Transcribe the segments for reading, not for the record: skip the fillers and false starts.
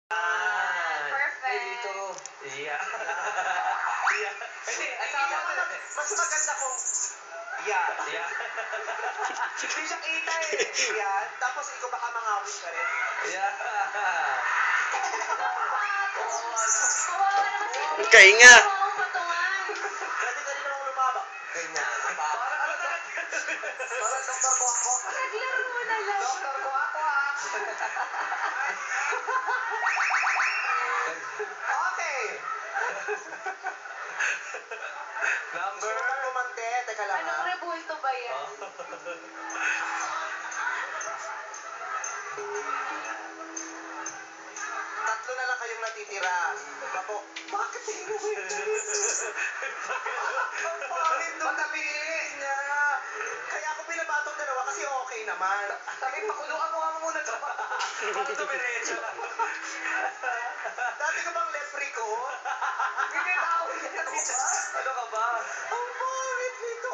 Perfect. Dito. Yeah. Yeah. Hindi, Asawa ko na, mas maganda kung yan. Yeah. Hindi siya kita eh. Yan. Tapos ikaw baka mangawit ka rin. Yeah. Kawawa naman si Chris. Kaya nga. Kawawa patungan. Pwede ka rin namang lumabak. Ganyan. Parang ano na? Parang Dr. Kwako. Naglaro mo na lang. Dr. Kwako ah. Okay. Gusto Number. mo pang kumante? Teka lang Anong ha. rebulto ba yan? Tatlo na lang kayong natitira. Bako, bakit hindi mo yun? Ang pangit nung tabihin niya. Kaya ako pinabatong dalawa kasi okay naman. Kami, pakuluan mo nga muna ito. Para dumiretso lang. Dati ka bang leprechaun? Hindi na ako yan, di ba? Ano ka ba? Ang pangit nito.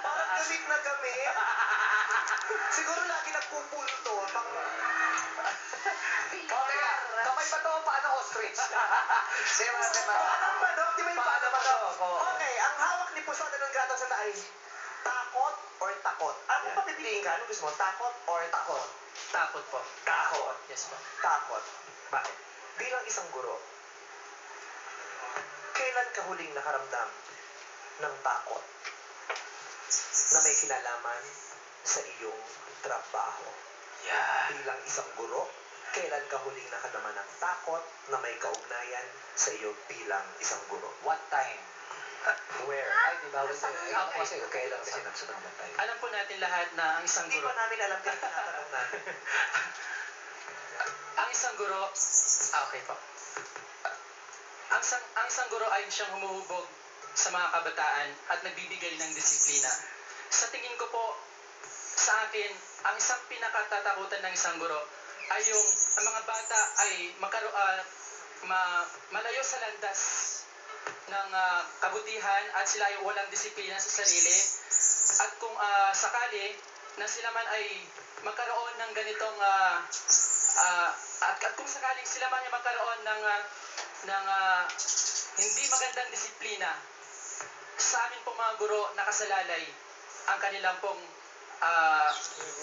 Parang gamit na gamit. Siguro lagi nagpupulto. Okay, Kamay pa to, paano ostrich? Paano manok? Di ba yung paano manok? Okay, ang hawak ni Puso ng gatong sa taay. Takot or takot? Ano kung papipiliin ka? Ano gusto mo? Takot or takot? Takot po. Takot. Yes po. Takot. Bakit? Bilang isang guro, kailan ka huling nakaramdam ng takot na may kinalaman sa iyong trabaho? Yeah. Bilang isang guro, kailan ka huling nakadama ng takot na may kaugnayan sa iyo bilang isang guro? What time? Where? Ay, di ba? Kasi kailan ka nagsadama tayo? Alam po natin lahat na ang isang Hindi guro, pa namin alam kung tinatanong natin. ang isang guro, okay po. Ang isang guro ay siyang humuhubog sa mga kabataan at nagbibigay ng disiplina. Sa tingin ko po, sa akin, ang isang pinakatatakutan ng isang guro ay yung ang mga bata ay malayo sa landas ng kabutihan at sila ay walang disiplina sa sarili. At kung sakali na sila man ay magkaroon ng ganitong at kung sakaling sila man ay magkaroon ng hindi magandang disiplina, sa amin pong mga guro nakasalalay ang kanilang pong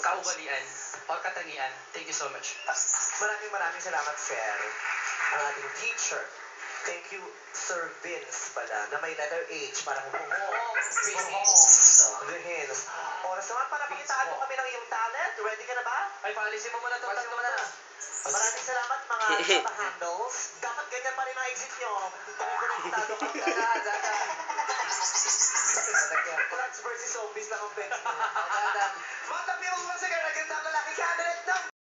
kaugalian o katangian. Thank you so much. Maraming salamat, Sir. Ang ating teacher. Thank you, Sir Vince pala, na may letter H, parang Vince. Oras naman para pakitaan mo kami ng iyong talent. Ready ka na ba? Ay, paalisin mo muna itong tatlo na. Maraming salamat mga handles. Dapat ganyan pa rin ang exit nyo. Konektado ka. Plants versus zombies lang ang pets mo.